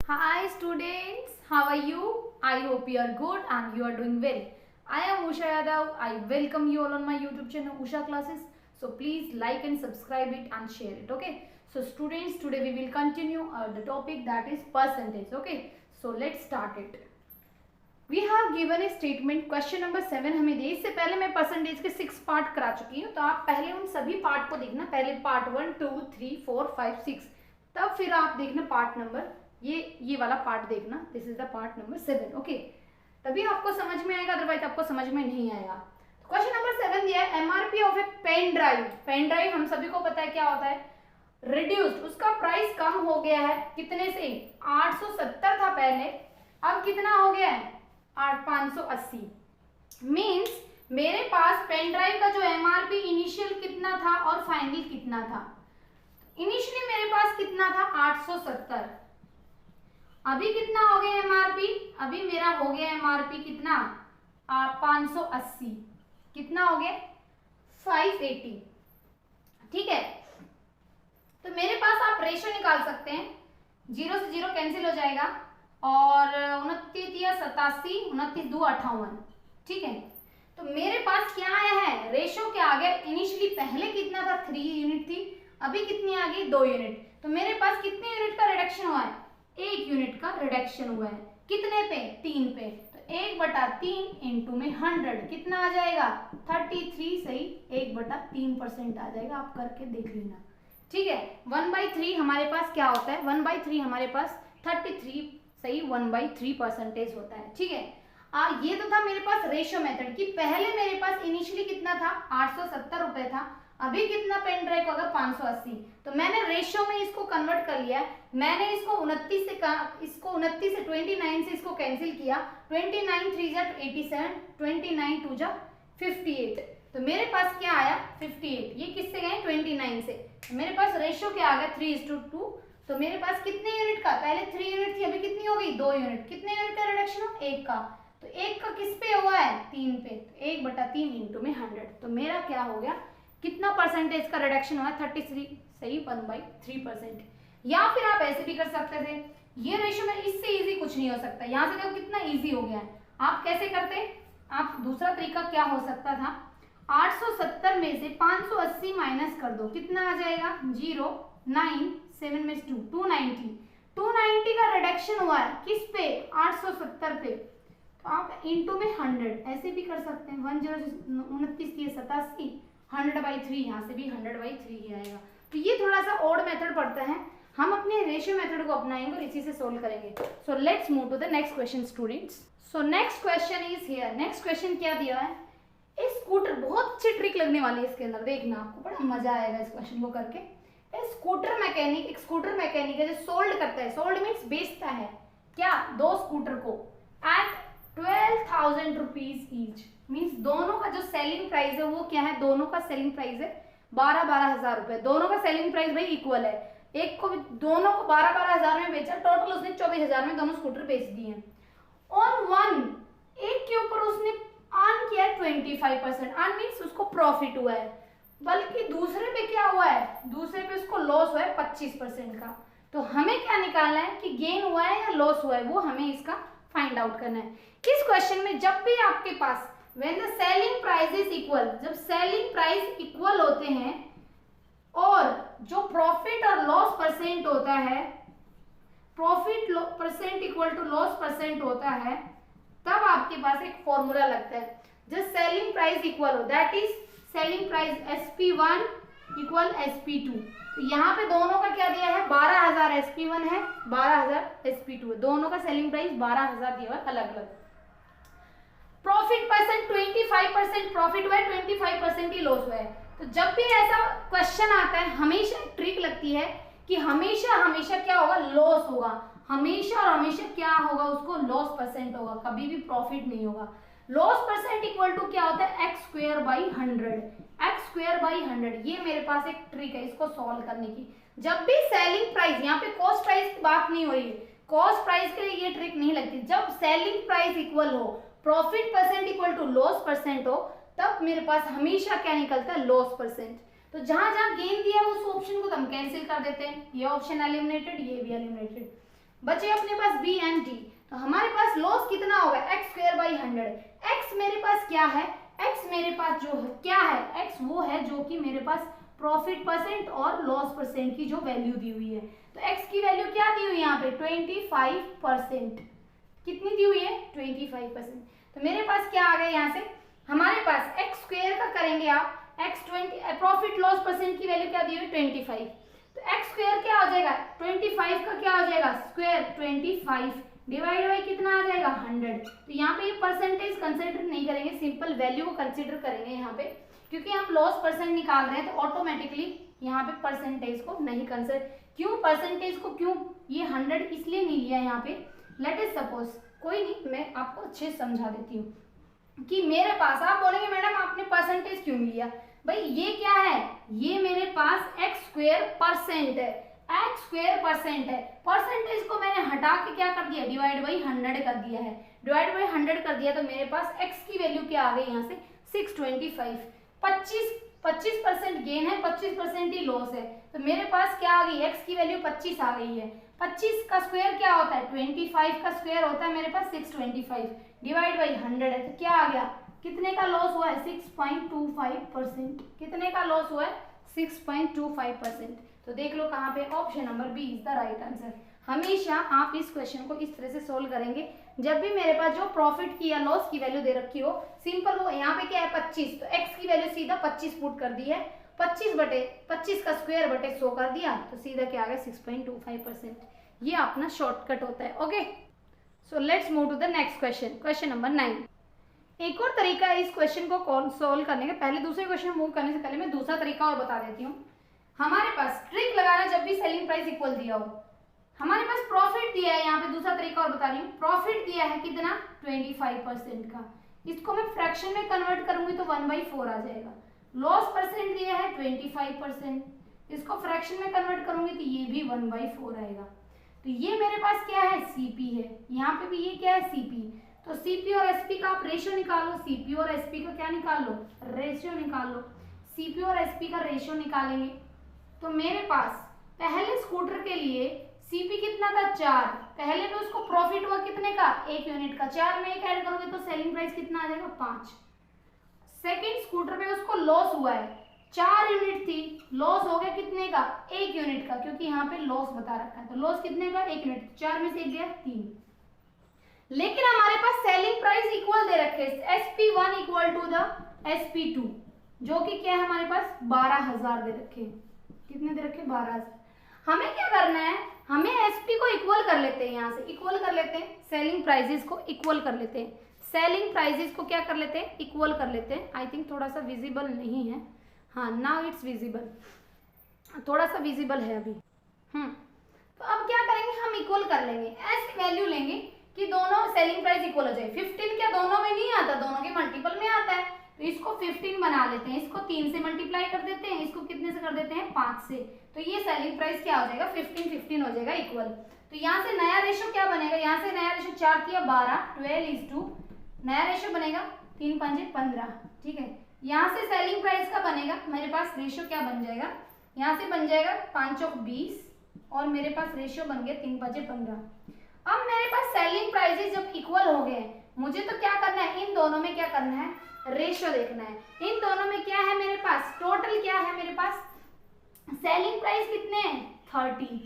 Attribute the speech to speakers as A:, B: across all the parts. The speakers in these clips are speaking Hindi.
A: Hi students, how are you? I hope you are good and you are doing well. I am Usha Yadav. I welcome you all on my YouTube channel Usha Classes. So please like and subscribe it and share it. Okay. So students, today we will continue the topic that is percentage. Okay. So let's start it. We have given a statement question number 7 हमें दिए. इससे पहले मैं परसेंटेज के 6 पार्ट करा चुकी हूँ, तो आप पहले उन सभी पार्ट को देखना. पहले पार्ट 1, 2, 3, 4, 5, 6, तब फिर आप देखना पार्ट नंबर ये वाला पार्ट देखना. This is the part number 7. Okay, तभी आपको समझ में आएगा, अदरवाइज आपको समझ में नहीं आएगा. क्वेश्चन नंबर 7 दिया है MRP of a pen drive. Pen drive हम सभी को पता है क्या होता है, रिड्यूस्ड. उसका प्राइस कम हो गया है कितने से, 870 था पहले, अब कितना हो गया है 580. मीन्स मेरे पास पेन ड्राइव का जो एमआरपी इनिशियल कितना था और फाइनल कितना था. इनिशियली मेरे पास कितना था 870, अभी कितना हो गया एमआरपी, अभी मेरा हो गया एमआरपी कितना 580, कितना हो गया 580. ठीक है, तो मेरे पास आप रेशियो निकाल सकते हैं. 0 से 0 कैंसिल हो जाएगा और 29 या 87, 29 2 58. ठीक है, तो मेरे पास क्या आया है, रेशियो क्या आ गया. इनिशियली पहले कितना था 3 यूनिट थी, अभी कितनी आ गई 2 यूनिट. तो मेरे पास कितने यूनिट का रिडक्शन हुआ है, 1 यूनिट का रिडक्शन हुआ है. कितने पे, 3 पे. तो 1/3 इंटू में 100 कितना आ जाएगा 33. सही, 1/3% आ जाएगा. आप करके देख लेना. ठीक है, 1/3 हमारे पास क्या होता है, 1/3 हमारे पास 33. सही, 1/3% होता है. ठीक है, ये तो था मेरे पास रेशियो मेथड की. पहले मेरे पास इनिशियली कितना था 870 रुपए था, अभी कितना पेन ड्राइव को अगर 580. तो मैंने रेशियो में इसको कन्वर्ट कर लिया. मैंने इसको 29 से 29 से इसको कैंसिल किया. 29 3 जा 87, 29 2 जा 58. तो मेरे पास क्या आया 58. ये किससे गए 29 से. तो मेरे पास रेशियो क्या आ गया 3:2. तो मेरे पास कितने यूनिट का, पहले 3 यूनिट थी, अभी कितनी हो गई 2 यूनिट. कितने यूनिट का रिडक्शन हो, 1 का. तो 1 का किस पे हुआ है 3 पे. तो 1/3 इंटू में 100. तो मेरा क्या हो गया, कितना परसेंटेज का रिडक्शन हुआ 33. सही, 1/3%. या फिर आप ऐसे भी कर सकते थे, ये रेशियो में इससे इजी कुछ नहीं हो सकता. यहाँ से देखो कितना इजी हो गया है. आप कैसे करते, आप दूसरा तरीका क्या हो सकता था, 870 में से 580 माइनस कर दो, कितना आ जाएगा 0 9 7 में 2 290. 290 का रिडक्शन हुआ है किस पे 870 पे. तो आप इंटू में 100 ऐसे भी कर सकते हैं. 10 से 29 87, 100/3, यहाँ से भी 100/3 ही आएगा. तो ये थोड़ा सा ओड मेथड पड़ता है, हम अपने रेशियो मेथड को अपनाएंगे और इसी से सोल्व करेंगे. So let's move to the next question students. So next question is here. Next question क्या दिया है, एक स्कूटर. बहुत अच्छी ट्रिक लगने वाली है इसके अंदर, देखना आपको बड़ा मजा आएगा इस क्वेश्चन को करके. स्कूटर मैकेनिक, एक स्कूटर मैकेनिक है जो सोल्ड करता है. सोल्ड मीन्स बेचता है क्या, 2 स्कूटर को एट 12,000 रुपीज ईच. मीन्स दोनों का जो सेलिंग प्राइस है वो क्या है, दोनों का सेलिंग प्राइस है 12,000 रुपए. दोनों का सेलिंग प्राइस भाई इक्वल है. एक को दोनों को 12,000 में बेचा, टोटल उसने 24,000 में दोनों स्कूटर बेच दिए. ऑन वन, एक के ऊपर उसने अर्न किया 25%. अर्न मीन्स उसको प्रॉफिट हुआ है. बल्कि दूसरे पे क्या हुआ है, दूसरे पे उसको लॉस हुआ है 25% का. तो हमें क्या निकालना है कि गेन हुआ है या लॉस हुआ है, वो हमें इसका फाइंड आउट करना है. इस क्वेश्चन में जब भी आपके पास when the selling price is equal, जब सेलिंग प्राइस इक्वल होते हैं और जो प्रॉफिट और लॉस परसेंट होता है, profit percent equal to loss percent होता है, तब आपके पास एक फॉर्मूला लगता है. जब सेलिंग प्राइस इक्वल हो, that is selling price SP1 equal SP2. तो यहाँ पे दोनों का क्या दिया है 12,000 SP1 है, 12,000 SP2 है. दोनों का सेलिंग प्राइस 12,000 दिया हुआ अलग अलग. प्रॉफिट परसेंट 25% प्रॉफिट हुआ है, 25% ही लॉस हुआ है. तो जब भी ऐसा क्वेश्चन आता है, हमेशा ट्रिक लगती है कि हमेशा हमेशा क्या होगा, लॉस होगा. हमेशा और हमेशा क्या होगा, उसको लॉस परसेंट होगा, कभी भी प्रॉफिट नहीं होगा. लॉस परसेंट इक्वल टू क्या होता है x²/100. x²/100 ये मेरे पास एक ट्रिक है इसको सॉल्व करने की. जब भी सेलिंग प्राइस, यहाँ पे कॉस्ट प्राइस की बात नहीं हो रही है, कॉस्ट प्राइस के लिए ये ट्रिक नहीं लगती. जब सेलिंग प्राइस इक्वल हो, profit percent equal to loss percent हो, तब मेरे पास हमेशा क्या निकलता है लॉस परसेंट. तो जहां जहां गेन दिया है उस ऑप्शन को तो हम कैंसिल कर देते हैं. ये ऑप्शन एलिमिनेटेड, ये भी एलिमिनेटेड. बचे अपने पास बी एंड डी। तो हमारे पास लॉस कितना होगा, एक्स स्क्वायर बाई 100। एक्स मेरे पास क्या है, एक्स मेरे पास जो है क्या है, एक्स वो है जो कि मेरे पास प्रॉफिट परसेंट और लॉस परसेंट की जो वैल्यू दी हुई है। तो एक्स की वैल्यू क्या दी हुई है यहाँ पे 25%। कितनी दी हुई है 25%। तो मेरे पास क्या आ गया यहाँ से, हमारे पास एक्स स्क्वायर का करेंगे आप, एक्स 20 प्रॉफिट लॉस परसेंट की वैल्यू क्या दी हुई है 25। तो एक्स स्क्वायर क्या हो जाएगा 25 का क्या हो जाएगा स्क्वायर 25 डिवाइड बाई कितना आ जाएगा 100। तो यहाँ पे ये परसेंटेज कंसिडर नहीं करेंगे, सिंपल वैल्यू को कंसिडर करेंगे यहाँ पे, क्योंकि हम लॉस परसेंट निकाल रहे हैं तो ऑटोमेटिकली यहाँ पे परसेंटेज को नहीं कंसिडर। क्यों परसेंटेज को, क्यों ये 100 इसलिए नहीं लिया यहाँ पे, लेट इज सपोज, कोई नहीं मैं आपको अच्छे से समझा देती हूँ कि मेरे पास, आप बोलेंगे मैडम आपने परसेंटेज क्यों लिया, भाई ये क्या है, ये मेरे पास एक्स स्क्वायर परसेंट है, एक्स स्क्वायर परसेंट है, परसेंटेज को मैंने हटा के क्या कर दिया डिवाइड बाई 100 कर दिया है, डिवाइड बाई 100 कर दिया। तो मेरे पास एक्स की वैल्यू क्या आ गई यहाँ से 625। 25% गेन है, 25% ही लॉस है। तो मेरे पास क्या आ गई, एक्स की वैल्यू 25 आ गई है। 25 का स्क्वायर क्या होता है 25 का स्क्वायर होता है मेरे पास 625 डिवाइड बाई 100 है। तो क्या आ गया, कितने का लॉस हुआ है 6.25%। कितने का लॉस हुआ है 6.25%। तो देख लो कहाँ पे, option number B is the right answer. हमेशा आप इस क्वेश्चन को इस तरह से सोल्व करेंगे, जब भी मेरे पास जो प्रॉफिट की या लॉस की वैल्यू दे रखी हो, सिंपल वो यहाँ पे क्या है 25, तो एक्स की वैल्यू सीधा 25 पुट कर दी है, 25 का स्क्वायर बटे 100 कर दिया, तो सीधा क्या आ गया 6.25%। ये अपना शॉर्टकट होता है। Okay, so let's move to the next question, question number 9। एक और तरीका है इस क्वेश्चन को सोल्व करने का, पहले दूसरे क्वेश्चन मूव करने से पहले मैं दूसरा तरीका और बता देती हूँ। हमारे पास ट्रिक लगाना जब भी सेलिंग प्राइस इक्वल दिया हो, हमारे पास प्रॉफिट दिया है, यहाँ पे दूसरा तरीका और बता रही हूँ, प्रॉफिट दिया है कितना 25% का, इसको मैं फ्रैक्शन में कन्वर्ट करूंगी तो 1/4 आ जाएगा। लॉस परसेंट दिया है 25%, इसको फ्रैक्शन में कन्वर्ट करूंगी तो ये भी 1/4 आएगा। तो ये मेरे पास क्या है सीपी है, यहाँ पे भी ये क्या है सीपी। तो सीपी और एसपी का आप रेशियो निकालो, सीपी और एसपी का क्या निकाल लो रेशियो निकाल लो। सीपी और एसपी का रेशियो निकालेंगे तो मेरे पास पहले स्कूटर के लिए सीपी कितना था 4, पहले में उसको प्रॉफिट हुआ कितने का 1 यूनिट का, 4 में 1 ऐड करोगे तो सेलिंग प्राइस कितना आ जाएगा 5। सेकंड स्कूटर पे उसको लॉस हुआ है, 4 यूनिट थी, लॉस हो गया कितने का 1 यूनिट का, क्योंकि यहाँ पे लॉस बता रखा है, तो लॉस कितने का 1 यूनिट, 4 में से 1 गया 3। लेकिन हमारे पास सेलिंग प्राइस इक्वल दे रखे SP1 equal to the SP2, जो कि क्या है हमारे पास 12,000 दे रखे, कितने दे रखे 12,000। हमें क्या करना है, हमें एसपी को इक्वल कर लेते हैं, यहाँ से इक्वल कर लेते हैं, सेलिंग प्राइजेस को इक्वल कर लेते हैं, सेलिंग प्राइजेस को क्या कर लेते हैं इक्वल कर लेते हैं। आई थिंक थोड़ा सा विजिबल नहीं है, हाँ नाउ इट्स विजिबल, थोड़ा सा विजिबल है अभी। तो अब क्या करेंगे हम इक्वल कर लेंगे, ऐसी वैल्यू लेंगे कि दोनों सेलिंग प्राइस इक्वल हो जाए। 15 क्या दोनों में नहीं आता, दोनों के मल्टीपल में आता है, तो इसको 15 बना लेते हैं, इसको 3 से मल्टीप्लाई कर देते हैं, इसको कितने से कर देते हैं 5 से, तो ये सेलिंग प्राइस क्या हो जाएगा 15 हो जाएगा इक्वल। तो यहाँ से नया रेशो क्या बनेगा, यहाँ से नया रेशो 4 किया 12, 12:2 नया रेशो बनेगा 3 5 15, ठीक है। यहाँ से सेलिंग प्राइस का बनेगा मेरे पास रेशो क्या बन जाएगा, यहाँ से बन जाएगा 5 चौक 20 और मेरे पास रेशो बन गया 3 5 15। अब मेरे पास सेलिंग प्राइसेस जब इक्वल हो गए, मुझे तो क्या करना है इन दोनों में क्या करना है रेशो देखना है। इन दोनों में क्या है मेरे पास टोटल क्या है मेरे पास सेलिंग प्राइस कितने हैं 30,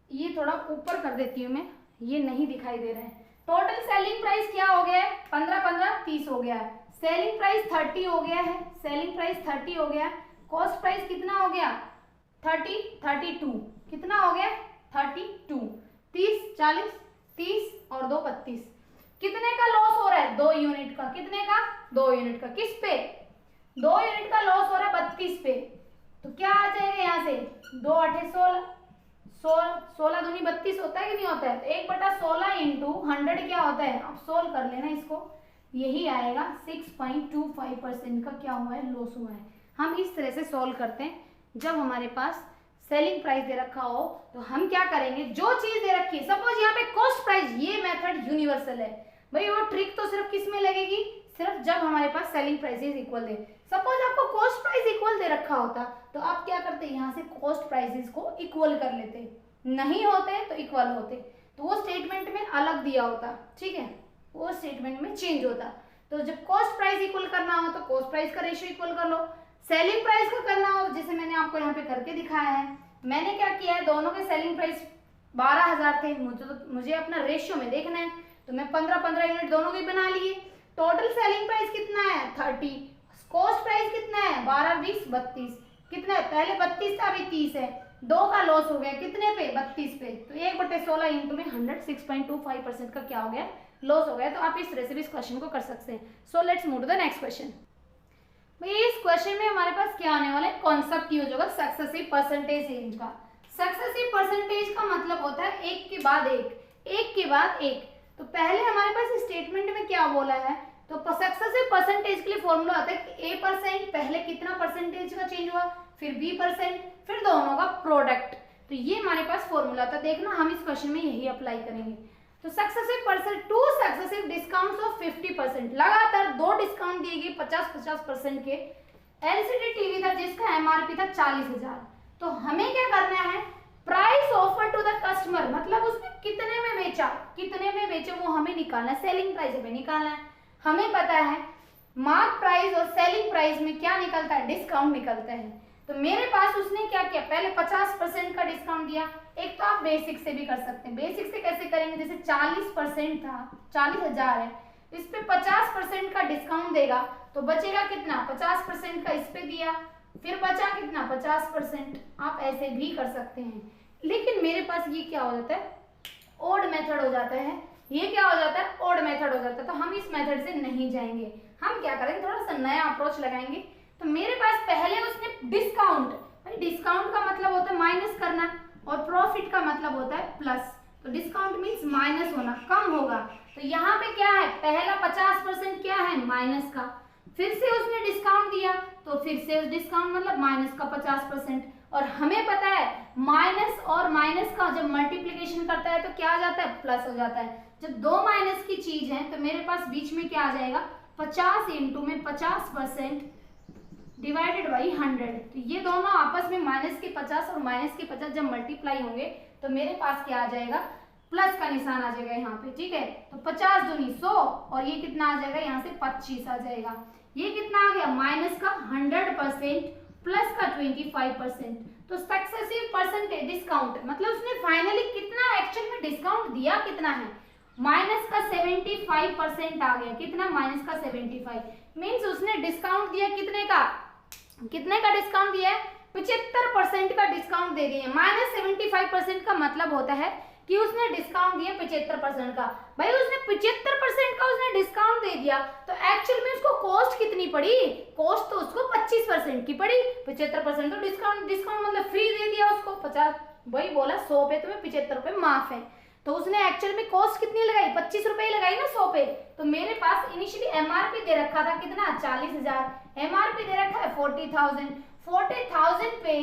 A: ये थोड़ा ऊपर कर देती हूँ मैं, ये नहीं दिखाई दे रहा है। टोटल सेलिंग प्राइस क्या हो गया है 15 15 30 हो गया है, सेलिंग प्राइस 30 हो गया है, सेलिंग प्राइस 30 हो गया, कॉस्ट प्राइस कितना हो गया 32, कितना हो गया 32, 30 40 30 और 2 25, कितने का लॉस हो रहा है 2 यूनिट का, कितने का 2 यूनिट का, किस पे 2 यूनिट का लॉस हो रहा है 32 पे। तो क्या आ जाएगा यहाँ से 2 8 16 दूनी 32 होता है कि नहीं होता है, तो 1/16 इंटू 100 क्या होता है, अब सोल्व कर लेना इसको, यही आएगा 6.25% का क्या हुआ है लॉस हुआ है। हम इस तरह से सोल्व करते हैं, जब हमारे पास सेलिंग प्राइस दे रखा हो तो हम क्या करेंगे, जो चीज दे रखी है सपोज यहाँ पे कॉस्ट प्राइस, ये मेथड यूनिवर्सल है भाई, वो ट्रिक तो सिर्फ किस में लगेगी, सिर्फ जब हमारे पास सेलिंग प्राइसेस इक्वल दे। सपोज आपको कॉस्ट प्राइस इक्वल दे रखा होता तो आप क्या करते यहाँ से कॉस्ट प्राइसेस को इक्वल कर लेते, नहीं होते तो इक्वल होते, तो वो स्टेटमेंट में अलग दिया होता, ठीक है, वो स्टेटमेंट में चेंज होता। तो जब कॉस्ट प्राइस इक्वल करना हो तो कॉस्ट प्राइस का रेशियो इक्वल कर लो, सेलिंग प्राइस का करना हो जैसे मैंने आपको यहाँ पे करके दिखाया है। मैंने क्या किया है, दोनों के सेलिंग प्राइस 12,000 थे, मुझे अपना रेशियो में देखना है, तो मैं 15-15 यूनिट दोनों के बना लिए। टोटल सेलिंग प्राइस कितना है 30, कॉस्ट प्राइस कितना है 12, 20, 32, कितना है पहले 32 था अभी 30 है, 2 का लॉस हो गया कितने पे 32 पे, तो 1/16 इंटू में 106.25% का क्या हो गया लॉस हो गया। तो आप इस तरह से भी इस क्वेश्चन को कर सकते हैं। So let's move to the next question. भाई इस क्वेश्चन में हमारे पास क्या आने वाला है, कॉन्सेप्ट यूज होगा सक्सेसिव परसेंटेज रेंज का। सक्सेसिव परसेंटेज का मतलब होता है एक के बाद एक, एक के बाद एक। तो पहले हमारे पास स्टेटमेंट में क्या बोला है, तो सक्सेसिव परसेंटेज के लिए फॉर्मूला आता है कि A% पहले कितना परसेंटेज का चेंज हुआ, फिर B%, फिर दोनों का प्रोडक्ट। तो ये हमारे पास फॉर्मूला था, देखना हम इस क्वेश्चन में यही अप्लाई करेंगे। तो successive percent, 2 successive discounts of 50%, लगातार 2 डिस्काउंट दिए गए 50% के। एलसीडी टीवी था जिसका एमआरपी था 40,000, तो हमें क्या करना है, price offer to the customer, मतलब उसने कितने में बेचा, कितने में बेचा वो हमें निकालना है, सेलिंग प्राइस हमें निकालना है। हमें पता है मार्क प्राइस और सेलिंग प्राइस में क्या निकलता है, डिस्काउंट निकलता है। तो मेरे पास उसने क्या किया, पहले 50% का डिस्काउंट दिया। एक तो आप बेसिक से भी कर सकते हैं, बेसिक से कैसे करेंगे, जैसे 40% था, 40,000 है, इस पे 50% का डिस्काउंट देगा तो बचेगा कितना, 50% का इस पे दिया, फिर बचा कितना 50%। आप ऐसे भी कर सकते हैं, लेकिन मेरे पास ये क्या हो जाता है, ओड मेथड हो जाता है, ये क्या हो जाता है, ओड मेथड हो जाता है। तो हम इस मेथड से नहीं जाएंगे, हम क्या करेंगे, थोड़ा सा नया अप्रोच लगाएंगे। तो मेरे पास पहले उसने डिस्काउंट, भाई डिस्काउंट का मतलब होता है माइनस करना और प्रॉफिट का मतलब होता है प्लस। तो डिस्काउंट मीन्स माइनस होना, कम होगा। तो यहाँ पे क्या है, पहला 50% क्या है माइनस का, फिर से उसने डिस्काउंट दिया तो फिर से डिस्काउंट मतलब माइनस का 50%। और हमें पता है माइनस और माइनस का जब मल्टीप्लिकेशन करता है तो क्या आ जाता है, प्लस हो जाता है। जब 2 माइनस की चीज है तो मेरे पास बीच में क्या आ जाएगा, 50 इंटू में 50% डिवाइडेड बाई 100। तो ये दोनों आपस में माइनस के 50 और माइनस के 50 जब मल्टीप्लाई होंगे तो मेरे पास क्या आ जाएगा, प्लस का निशान आ जाएगा यहाँ पे, ठीक है। तो 50 दूनी 100 और ये कितना आ जाएगा, यहाँ से 25 आ जाएगा। ये कितना आ गया, माइनस का 100% प्लस का 25%। तो सक्सेसिव परसेंटेज डिस्काउंट मतलब उसने फाइनली कितना एक्चुअल में डिस्काउंट दिया, कितना है, माइनस का 75% आ गया। कितना, माइनस का 75 मीन्स उसने डिस्काउंट दिया कितने का, कितने का डिस्काउंट दिया है, 75% का डिस्काउंट दे दिए। माइनस 75% का मतलब होता है कि उसने डिस्काउंट दिया 75% का। भाई उसने 75% का उसने डिस्काउंट दे दिया तो एक्चुअल में उसको कॉस्ट कितनी पड़ी, कॉस्ट तो उसको 25% की पड़ी। 75% तो डिस्काउंट मतलब फ्री दे दिया उसको, 50 वही बोला 100 पे तुम्हें 75 रुपए माफ है। तो उसने एक्चुअल में कॉस्ट कितनी लगाई, 25 रुपए लगाई ना 100 पे। तो मेरे पास इनिशियली एमआरपी दे रखा था कितना, 40,000, एमआरपी दे रखा है 40,000। 40,000 पे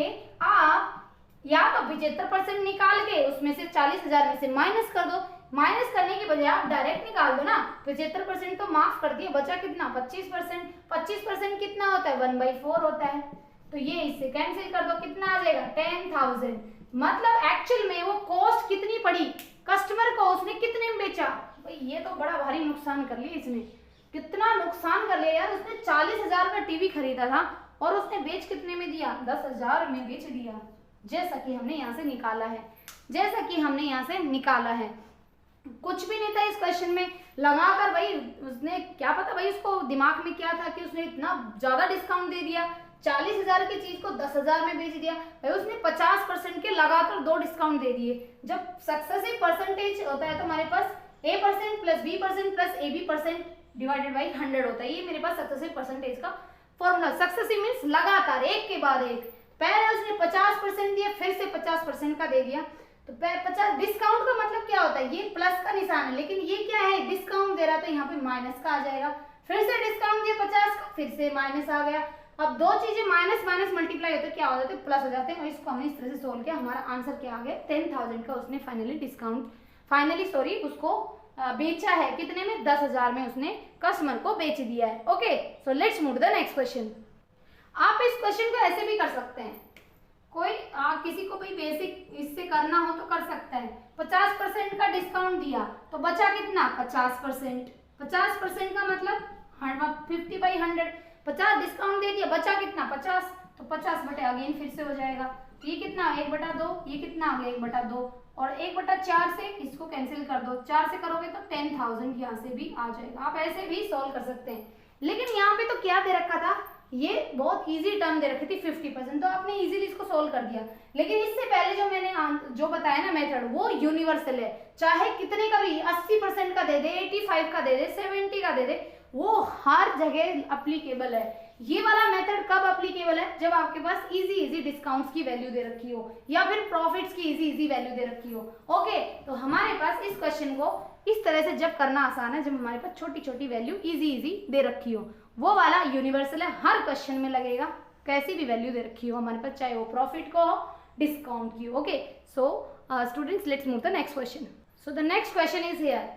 A: आप या तो 75% निकाल के उसमें से 40,000 में से माइनस कर दो, माइनस करने के बजाय आप डायरेक्ट निकाल दो ना। 75% तो माफ कर दिए, बचा कितना 25%। 25% कितना होता है, 1/4 होता है। तो ये इससे कैंसिल कर दो, कितना आ जाएगा 10,000। मतलब एक्चुअल में वो कॉस्ट कितनी पड़ी कस्टमर को, उसने कितने में बेचा। भाई ये तो बड़ा भारी नुकसान कर लिया इसने, कितना नुकसान कर लिया यार। उसने 40,000 का टीवी खरीदा था और उसने बेच कितने में दिया, 10,000 में बेच दिया। जैसा कि हमने यहाँ से निकाला है, जैसा कि हमने यहाँ से निकाला है, कुछ भी नहीं था इस क्वेश्चन में। लगाकर भाई उसने क्या पता भाई उसको दिमाग में क्या था कि उसने इतना ज्यादा डिस्काउंट दे दिया, 40,000 की चीज को 10,000 में बेच दिया। भाई उसने 50% के लगाकर 2 डिस्काउंट दे दिए। जब सक्सेसिव परसेंटेज होता है तो हमारे पास A% plus B% plus AB% divided by 100 होता है। ये मेरे पास सक्सेसिव परसेंटेज का फॉर्मूला। सक्सेसिव मीन्स लगातार एक के बाद एक। पहले उसने 50% दिया, फिर से 50% का दे दिया। तो 50 डिस्काउंट का मतलब क्या होता है, ये प्लस का निशान है, लेकिन ये क्या है, डिस्काउंट दे रहा तो यहाँ पे माइनस का आ जाएगा। फिर से डिस्काउंट दिया 50 का, फिर से माइनस आ गया। अब दो चीजें माइनस माइनस मल्टीप्लाई होते क्या हो जाते हैं, प्लस हो जाते हैं। और इसको हमने इस तरह से सोल्व किया, हमारा आंसर क्या आ गया, 10,000 का उसने फाइनली उसको बेचा है। कितने में, 10,000 में उसने कस्टमर को बेच दिया है। Okay, so let's move to the next question. आप इस क्वेश्चन को ऐसे भी कर सकते हैं, कोई किसी को भी बेसिक इससे करना हो तो कर सकता है। 50% का डिस्काउंट दिया तो बचा कितना 50%। 50% का मतलब 50/100, 50 डिस्काउंट दे दिया, बचा कितना 50, तो 50 बटे अगेन फिर से हो जाएगा। ये कितना 1/2, ये कितना आ गया 1/2 और 1/4 से इसको कैंसिल कर दो, 4 से करोगे तो 10,000 यहाँ से भी आ जाएगा। आप ऐसे भी सॉल्व कर सकते हैं, लेकिन यहाँ पे तो क्या दे रखा था, ये बहुत इजी टर्म दे रखी थी 50%, तो आपने इजीली इसको सोल्व कर दिया। लेकिन इससे पहले जो मैंने जो बताया ना मेथड, वो यूनिवर्सल है, चाहे कितने का भी 80% का दे दे, 85 का दे दे, 70 का दे दे, वो हर जगह अप्लीकेबल है। ये वाला मेथड कब अप्लीकेबल है, जब आपके पास इजी डिस्काउंट्स की वैल्यू दे रखी हो या फिर प्रॉफिट्स की इजी वैल्यू दे रखी हो। ओके, तो हमारे पास इस क्वेश्चन को इस तरह से जब करना आसान है, जब हमारे पास छोटी छोटी वैल्यू इजी दे रखी हो, वो वाला यूनिवर्सल है, हर क्वेश्चन में लगेगा, कैसी भी वैल्यू दे रखी हो हमारे पास, चाहे वो प्रॉफिट को हो, डिस्काउंट की हो। Okay, so students let's move the next question. So the next question is here.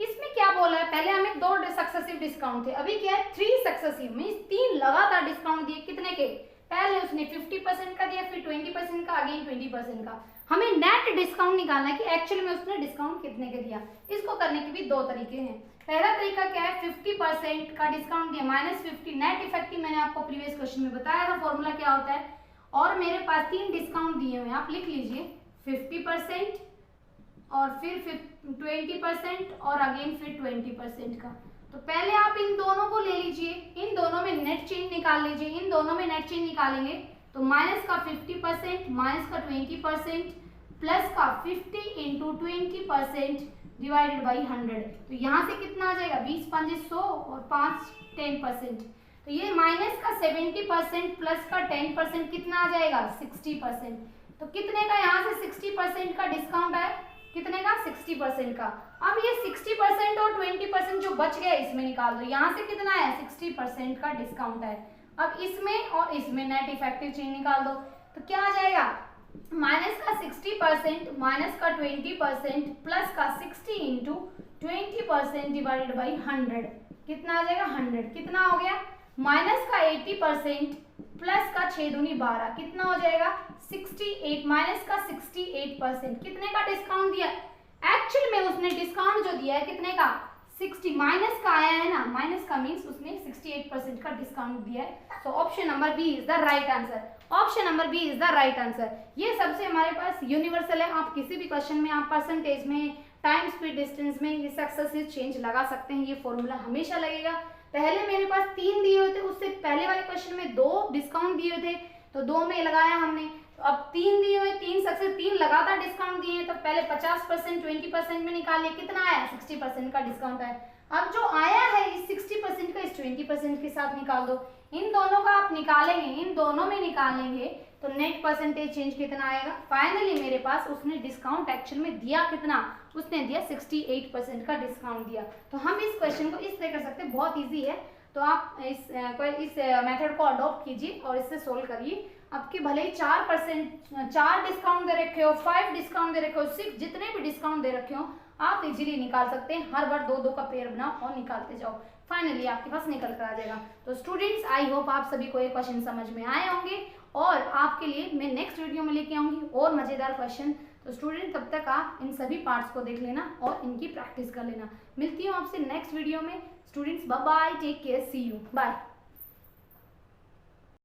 A: इसमें क्या बोला है, पहले हमें 2 सक्सेसिव डिस्काउंट थे, अभी क्या है 3 सक्सेसिव, मींस 3 लगातार डिस्काउंट दिए। कितने के, पहले उसने 50% का दिया, फिर 20% का, अगेन 20% का। हमें नेट डिस्काउंट निकालना है कि एक्चुअल में उसने डिस्काउंट कितने के दिया। इसको करने के भी 2 तरीके हैं। पहला तरीका क्या है, 50% का डिस्काउंट दिया, -50 नेट इफेक्टिव, मैंने आपको प्रीवियस क्वेश्चन में बताया था फॉर्मूला क्या होता है। और मेरे पास 3 डिस्काउंट दिए हुए हैं, आप लिख लीजिए, 50% और फिर 20% और अगेन फिर 20% का। तो पहले आप इन दोनों को ले लीजिए, इन दोनों में नेट चेंज निकाल लीजिए। इन दोनों में नेट चेंज निकालेंगे तो माइनस का 50%, माइनस का 20%, प्लस का 50 × 20% डिवाइडेड बाई 100। तो यहाँ से कितना आ जाएगा, 20 × 5 100 और 5 10%। तो ये माइनस का 70% प्लस का 10% कितना आ जाएगा 60%। तो कितने का यहाँ से 60% का डिस्काउंट है, कितने का 60% का। अब ये 60% और 20% जो बच गया इसमें निकाल दो, यहाँ से कितना है 60% का डिस्काउंट है। अब इसमें और इसमें नेट इफेक्टिव चेंज निकाल दो, तो क्या आ जाएगा, माइनस का 60% माइनस का 20% प्लस का 60 × 20% डिवाइडेड बाई 100, कितना आ जाएगा 100। कितना हो गया, माइनस का 80% प्लस का 6 दूनी 12, कितना हो जाएगा 68, माइनस का 68%। कितने का डिस्काउंट दिया, एक्चुअल में उसने डिस्काउंट जो दिया है कितने का 60, माइनस का आया है ना, माइनस का मीन्स उसने 68% का डिस्काउंट दिया है। So option number B is the right answer, option number B is the right answer. ये सबसे हमारे पास यूनिवर्सल है, आप किसी भी क्वेश्चन में आप परसेंटेज में, टाइम स्पीड डिस्टेंस में ये सक्सेसिव चेंज लगा सकते हैं, ये फॉर्मूला हमेशा लगेगा। पहले मेरे पास 3 दिए हुए थे, उससे पहले वाले क्वेश्चन में 2 डिस्काउंट दिए थे, तो 2 में लगाया हमने। तो अब 3 दिए हुए, 3 सक्सेस, 3 लगातार डिस्काउंट दिए हैं, तो पहले 50% 20% में निकालिए, कितना आया 60% का डिस्काउंट आया। अब जो आया है इस 60% का इस 20% के साथ निकाल दो, इन दोनों का आप निकालेंगे, इन दोनों में निकालेंगे तो नेट परसेंटेज चेंज कितना आएगा। फाइनली मेरे पास उसने डिस्काउंट एक्चुअल में दिया कितना, उसने दिया 68% का डिस्काउंट दिया। तो हम इस क्वेश्चन को इस तरह कर सकते हैं, बहुत ईजी है, तो आप इस मेथड को अडॉप्ट कीजिए और इससे सोल्व करिए। आपके भले ही 4 डिस्काउंट दे रखे हो, 5 डिस्काउंट दे रखे हो, 6 जितने भी डिस्काउंट दे रखे हो आप इजीली निकाल सकते हैं। हर बार 2-2 का पेयर बनाओ और निकालते जाओ, फाइनली आपके पास निकल कर आ जाएगा। तो स्टूडेंट्स आई होप आप सभी को ये क्वेश्चन समझ में आए होंगे और आपके लिए मैं नेक्स्ट वीडियो में लेके आऊंगी और मजेदार क्वेश्चन। तो स्टूडेंट तब तक आप इन सभी पार्ट्स को देख लेना और इनकी प्रैक्टिस कर लेना। मिलती हूँ आपसे नेक्स्ट वीडियो में। Students bye bye, take care, see you, bye.